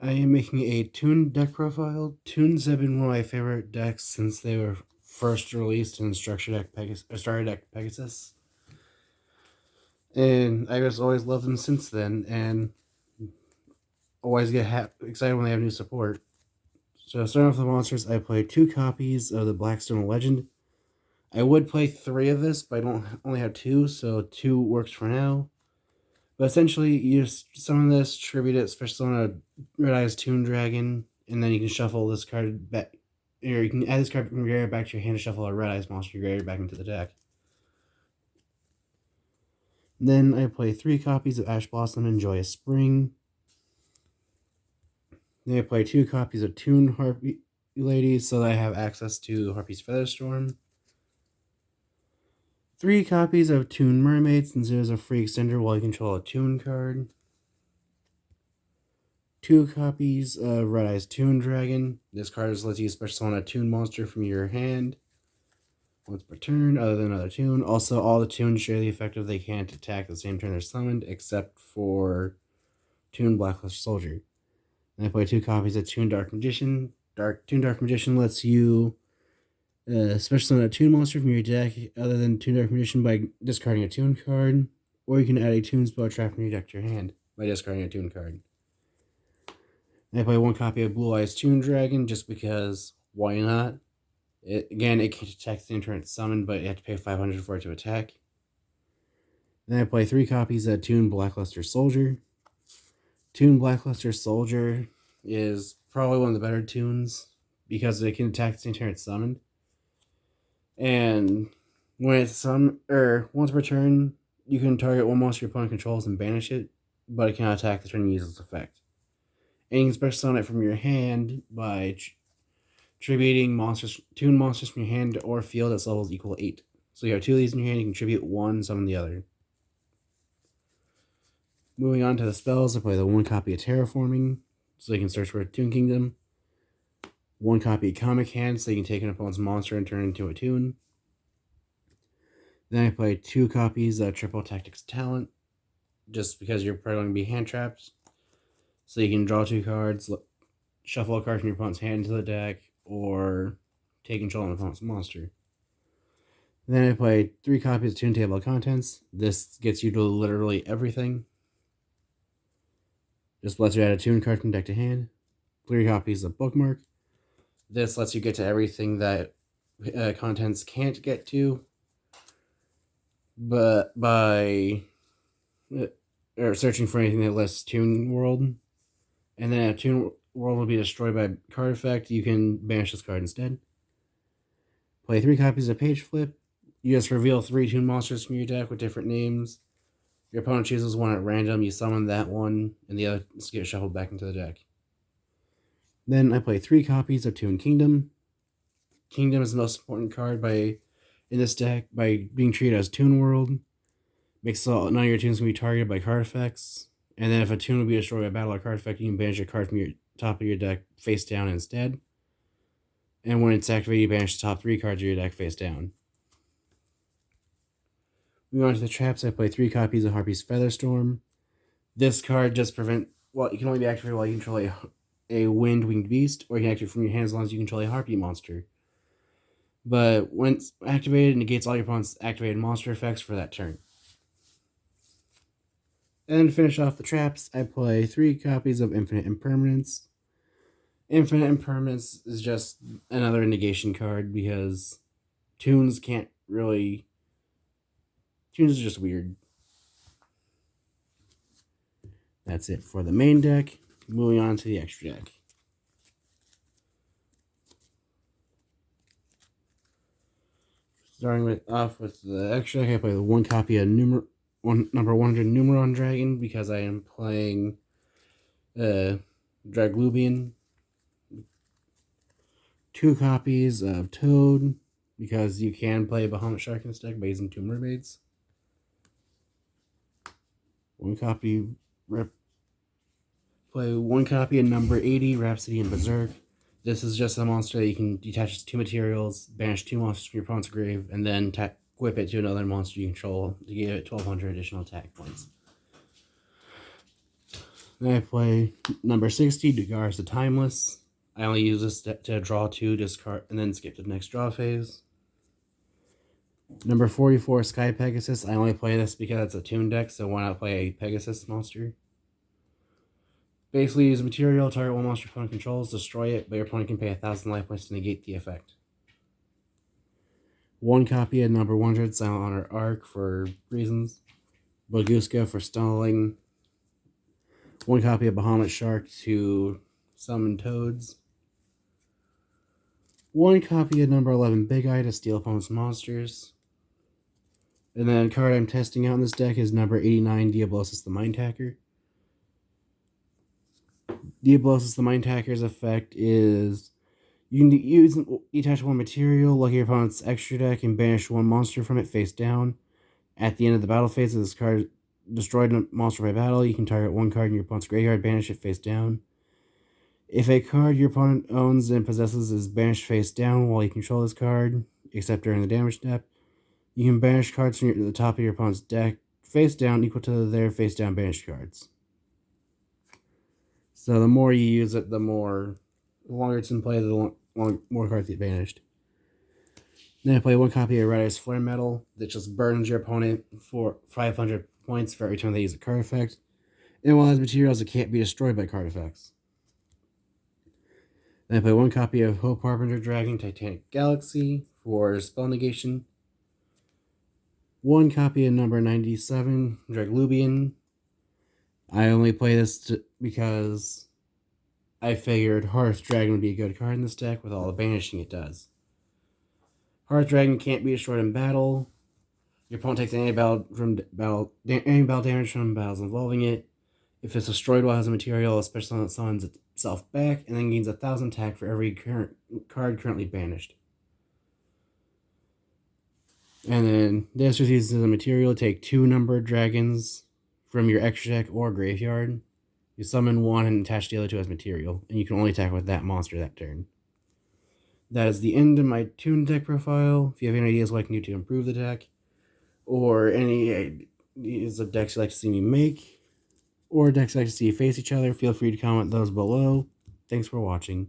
I am making a toon deck profile. Toons have been one of my favorite decks since they were first released in Starter Deck Pegasus, and I just always loved them since then, and always get excited when they have new support. So starting off with the monsters, I play 2 copies of the Blackstone Legend. I would play 3 of this, but I don't only have 2, so 2 works for now. But essentially, you just summon this, tribute it, special summon a Red Eyes Toon Dragon, and then you can shuffle this card back. Or you can add this card from your graveyard back to your hand to shuffle a Red Eyes monster your graveyard back into the deck. Then I play 3 copies of Ash Blossom and Joyous Spring. Then I play 2 copies of Toon Harpy Lady so that I have access to Harpy's Featherstorm. 3 copies of Toon Mermaid since there's a free extender while you control a Toon card. 2 copies of Red Eyes Toon Dragon. This card just lets you special summon a Toon monster from your hand once per turn, other than another Toon. Also, all the Toons share the effect of they can't attack the same turn they're summoned, except for Toon Blacklist Soldier. And I play 2 copies of Toon Dark Magician. Toon Dark Magician lets you special summon a Toon monster from your deck, other than Toon Dark Magician, by discarding a Toon card, or you can add a Toon spell trap from your deck to your hand by discarding a Toon card. I play 1 copy of Blue Eyes Toon Dragon just because why not? It can attack the turn it's summoned, but you have to pay 500 for it to attack. Then I play 3 copies of Toon Blackluster Soldier. Toon Blackluster Soldier is probably one of the better toons because it can attack the same turn it's summoned. And when it's once per turn, you can target one monster your opponent controls and banish it, but it cannot attack the turn you use its effect. And you can special summon it from your hand by tributing Toon monsters from your hand or field at levels equal to 8. So you have 2 of these in your hand, you can tribute 1, summon the other. Moving on to the spells, I play the 1 copy of Terraforming, so you can search for a Toon Kingdom. 1 copy of Comic Hand, so you can take an opponent's monster and turn it into a Toon. Then I play 2 copies of Triple Tactics Talent, just because you're probably going to be hand trapped. So you can draw 2 cards, shuffle a card from your opponent's hand into the deck, or take control of an opponent's monster. Then I play 3 copies of Toon Table of Contents. This gets you to literally everything. Just lets you add a Toon card from deck to hand. 3 copies of Bookmark. This lets you get to everything that Contents can't get to, but by searching for anything that lists Toon World. And then a Toon World will be destroyed by card effect. You can banish this card instead. Play 3 copies of Page Flip. You just reveal 3 Toon monsters from your deck with different names. Your opponent chooses one at random. You summon that one, and the other gets shuffled back into the deck. Then I play 3 copies of Toon Kingdom. Kingdom is the most important card in this deck by being treated as Toon World. Makes none of your toons can be targeted by card effects. And then if a toon will be destroyed by battle or card effect, you can banish a card from your top of your deck face down instead. And when it's activated, you banish the top 3 cards of your deck face down. Moving on to the traps, I play 3 copies of Harpy's Featherstorm. This card just you can only be activated while you control a wind-winged beast, or you can activate from your hand as long as you control a Harpy monster. But once activated, it negates all your opponent's activated monster effects for that turn. And to finish off the traps, I play 3 copies of Infinite Impermanence. Infinite Impermanence is just another negation card because toons can't really... Toons are just weird. That's it for the main deck. Moving on to the extra deck. Starting off with the extra deck, I play the 1 copy of number 100 Numeron Dragon because I am playing Draglubian. 2 copies of Toad because you can play Bahamut Shark in this deck by using 2 Mermaids. play 1 copy of number 80 Rhapsody and Berserk. This is just a monster that you can detach 2 materials, banish 2 monsters from your opponent's grave, and then whip it to another monster you control to give it 1,200 additional attack points. Then I play number 60, Dagars the Timeless. I only use this to draw 2, discard, and then skip to the next draw phase. Number 44, Sky Pegasus. I only play this because it's a toon deck, so why not play a Pegasus monster? Basically, use material, target one monster your opponent controls, destroy it, but your opponent can pay 1,000 life points to negate the effect. One copy of number 100, Silent Honor Arc for reasons. Baguska for stalling. One copy of Bahamut Shark to summon toads. One copy of number 11, Big Eye to steal opponent's monsters. And then a card I'm testing out in this deck is number 89, Diablosis the Mind Hacker. Diablosis the Mind Hacker's effect is you can use detach one material, look at your opponent's extra deck, and banish one monster from it face down. At the end of the battle phase, if this card destroyed a monster by battle, you can target one card in your opponent's graveyard, banish it face down. If a card your opponent owns and possesses is banished face down while you control this card, except during the damage step, you can banish cards from the top of your opponent's deck face down equal to their face down banished cards. So the more you use it, the longer it's in play, the more cards get banished. Then I play one copy of Red Ice Flare Metal that just burns your opponent for 500 points for every time they use a card effect. And while it has materials, it can't be destroyed by card effects. Then I play one copy of Hope Harbinger Dragon Titanic Galaxy for spell negation. One copy of number 97 Draglubian. I only play this because I figured Hearth Dragon would be a good card in this deck with all the banishing it does. Hearth Dragon can't be destroyed in battle. Your opponent takes any battle damage from battles involving it. If it's destroyed while it has a material, especially when it summons itself back, and then gains 1,000 attack for every card currently banished. And then this uses as a material, take 2 numbered dragons from your extra deck or graveyard. You summon one and attach the other 2 as material, and you can only attack with that monster that turn. That is the end of my toon deck profile. If you have any ideas what I can do to improve the deck, or any ideas of decks you'd like to see me make, or decks you'd like to see face each other, feel free to comment those below. Thanks for watching.